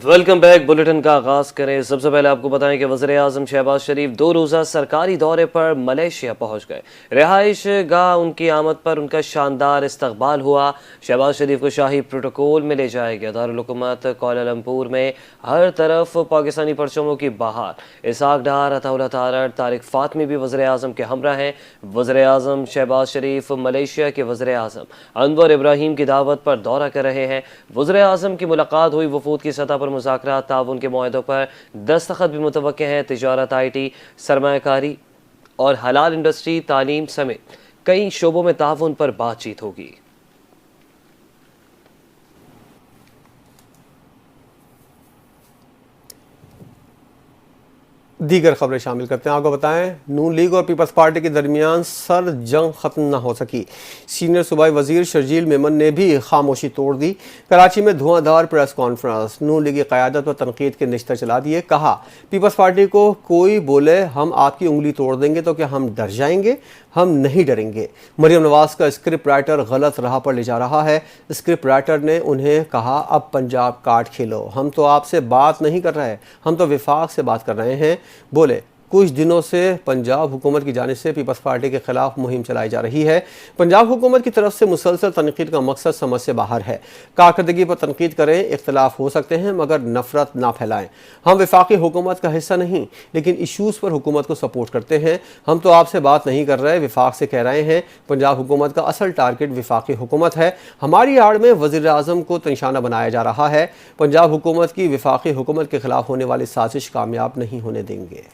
Welcome back. Bulletin का आगाज करें। सबसे पहले आपको बताएं कि वज़ीर आज़म शहबाज शरीफ 2 रोज़ा सरकारी दौरे पर मलेशिया पहुंच गए। रिहाइश गाह उनकी आमद पर उनका शानदार इस्तकबाल हुआ। शहबाज शरीफ को शाही प्रोटोकॉल में ले जाया गया। दारुल हुकूमत कोलालमपुर में हर तरफ पाकिस्तानी परचमों की बहार। इसहाक डार, अताउल्लाह तारड़, तारिक फातमी भी वज़ीर आज़म के हमरा हैं। वज़ीर आज़म शहबाज शरीफ मलेशिया के वज़ीर आज़म अनवर इब्राहीम की दावत पर दौरा कर रहे हैं। वज़ीर आज़म की मुलाकात हुई। वफूद की सतह पर मुज़ाकरात, ताउन के मुआहदों पर दस्तखत भी मुतवक्के हैं। तिजारत, IT, सरमायाकारी और हलाल इंडस्ट्री, तालीम समेत कई शोबों में ताउन पर बातचीत होगी। दीगर खबरें शामिल करते हैं। आपको बताएं, नून लीग और पीपल्स पार्टी के दरमियान सर जंग ख़त्म न हो सकी। सीनियर सूबाई वजीर शर्जील मेमन ने भी खामोशी तोड़ दी। कराची में धुआंधार प्रेस कॉन्फ्रेंस, नून लीग की क़यादत पर तनकीद के निश्तर चला दिए। कहा, पीपल्स पार्टी को कोई बोले हम आपकी उंगली तोड़ देंगे तो क्या हम डर जाएंगे? हम नहीं डरेंगे। मरियम नवाज का स्क्रिप्ट राइटर गलत राह पर ले जा रहा है। स्क्रिप्ट राइटर ने उन्हें कहा, अब पंजाब कार्ड खेलो, हम तो आपसे बात नहीं कर रहे, हम तो विफाक से बात कर रहे हैं। बोले, कुछ दिनों से पंजाब हुकूमत की जानिब से पीपल्स पार्टी के खिलाफ मुहिम चलाई जा रही है। पंजाब हुकूमत की तरफ से मुसलसल तनकीद का मकसद समझ से बाहर है। कारकर्दगी पर तनकीद करें, इख्तलाफ हो सकते हैं मगर नफरत ना फैलाएं। हम वफाकी हुकूमत का हिस्सा नहीं, लेकिन इशूज़ पर हुकूमत को सपोर्ट करते हैं। हम तो आपसे बात नहीं कर रहे, विफाक से कह रहे हैं। पंजाब हुकूमत का असल टारगेट विफाकी हुकूमत है। हमारी आड़ में वज़ीर आज़म को निशाना बनाया जा रहा है। पंजाब हुकूमत की विफाकी हुकूमत के खिलाफ होने वाली साजिश कामयाब नहीं होने देंगे।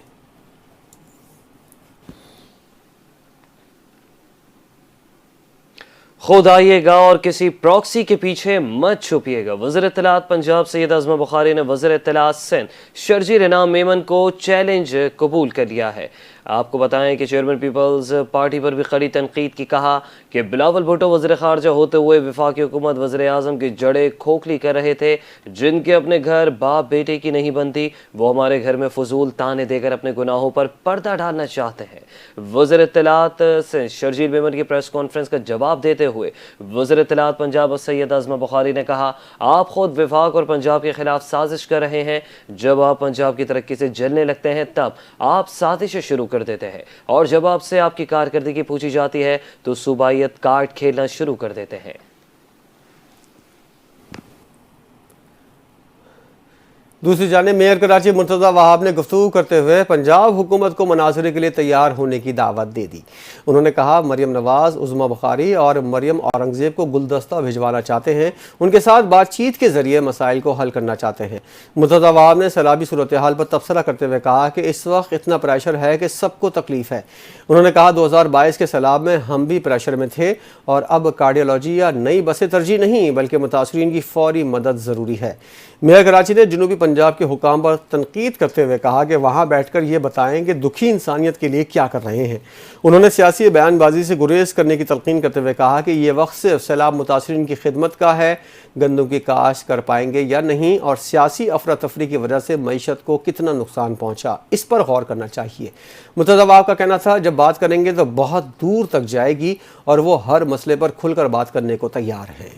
खुद आइएगा और किसी प्रॉक्सी के पीछे मत छुपिएगा। वज़ीर इत्तलात पंजाब सैयद अज़मा बुखारी ने वज़ीर इत्तलात सिंध शर्जील इनाम मेमन को चैलेंज कबूल कर लिया है। आपको बताएं कि चेयरमैन पीपल्स पार्टी पर भी खड़ी तनकीद की। कहा कि बिलावल भुट्टो वज़ीर ख़ारजा होते हुए वफाकी हुकूमत वज़ीर आज़म की जड़ें खोखली कर रहे थे। जिनके अपने घर बाप बेटे की नहीं बनती, वो हमारे घर में फजूल ताने देकर अपने गुनाहों पर पर्दा डालना चाहते हैं। वज़ीर इत्तलात से शर्जील मेमन की प्रेस कॉन्फ्रेंस का जवाब देते हुए वज़ीर इत्तलात पंजाब सैयद अज़मा बुखारी ने कहा, आप खुद विफाक और पंजाब के खिलाफ साजिश कर रहे हैं। जब आप पंजाब की तरक्की से जलने लगते हैं तब आप साजिशें शुरू कर देते हैं, और जब आपसे आपकी कारकर्दगी पूछी जाती है तो सूबाइयत कार्ड खेलना शुरू कर देते हैं। दूसरी जानिब मेयर कराची मुर्तज़ा वहाब ने गुफ्तगू करते हुए पंजाब हुकूमत को मुनाज़रे के लिए तैयार होने की दावत दे दी। उन्होंने कहा, मरियम नवाज, उज़मा बुखारी और मरियम औरंगज़ेब को गुलदस्ता भिजवाना चाहते हैं, उनके साथ बातचीत के ज़रिए मसाइल को हल करना चाहते हैं। मुर्तज़ा वहाब ने सैलाबी सूरत हाल पर तबसरा करते हुए कहा कि इस वक्त इतना प्रेशर है कि सबको तकलीफ़ है। उन्होंने कहा, 2022 के सैलाब में हम भी प्रेशर में थे और अब कार्डियोलॉजी या नई बसें तरजीह नहीं बल्कि मुतासरीन की फौरी मदद ज़रूरी है। मेयर कराची ने जनूबी पंजाब के हुकाम पर तनकीद करते हुए कहा कि वहाँ बैठकर ये बताएं कि दुखी इंसानियत के लिए क्या कर रहे हैं। उन्होंने सियासी बयानबाजी से गुरेज करने की तलकीन करते हुए कहा कि ये वक्त सिर्फ सैलाब मुतासरीन की खिदमत का है, गंदम की काश्त कर पाएंगे या नहीं और सियासी अफरा तफरी की वजह से मईशत को कितना नुकसान पहुँचा, इस पर गौर करना चाहिए। मुर्तज़ा वहाब का कहना था, जब बात करेंगे तो बहुत दूर तक जाएगी और वो हर मसले पर खुलकर बात करने को तैयार हैं।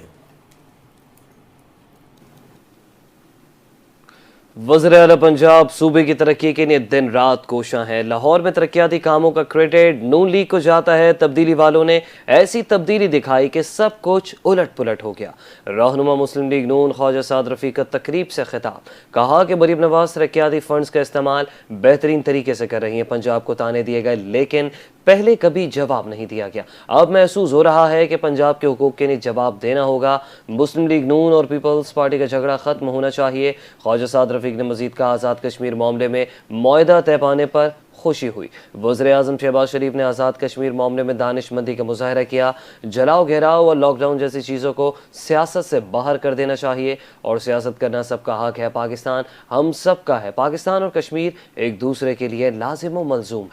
वज़ीर आला पंजाब सूबे की तरक्की के लिए दिन रात कोशां है। लाहौर में तरक्याती कामों का क्रेडिट नून लीग को जाता है। तब्दीली वालों ने ऐसी तब्दीली दिखाई कि सब कुछ उलट पुलट हो गया। रहनुमा मुस्लिम लीग नून ख्वाजा साद रफ़ी का तकरीब से खिताब। कहा कि मरियम नवाज तरक्याती फंड्स का इस्तेमाल बेहतरीन तरीके से कर रही हैं। पंजाब को ताने दिए गए लेकिन पहले कभी जवाब नहीं दिया गया। अब महसूस हो रहा है कि पंजाब के हुकूक के लिए जवाब देना होगा। मुस्लिम लीग नून और पीपल्स पार्टी का झगड़ा खत्म होना चाहिए। ख्वाजा साद रफ़ीक ने मजीद कहा, आज़ाद कश्मीर मामले में मुआहदा तय पाने पर खुशी हुई। वज़ीर आज़म शहबाज शरीफ ने आज़ाद कश्मीर मामले में दानिशमंदी का मुजाहरा किया। जलाओ घेराव और लॉकडाउन जैसी चीज़ों को सियासत से बाहर कर देना चाहिए और सियासत करना सबका हक है। पाकिस्तान हम सबका है। पाकिस्तान और कश्मीर एक दूसरे के लिए लाजिम व मलजूम है।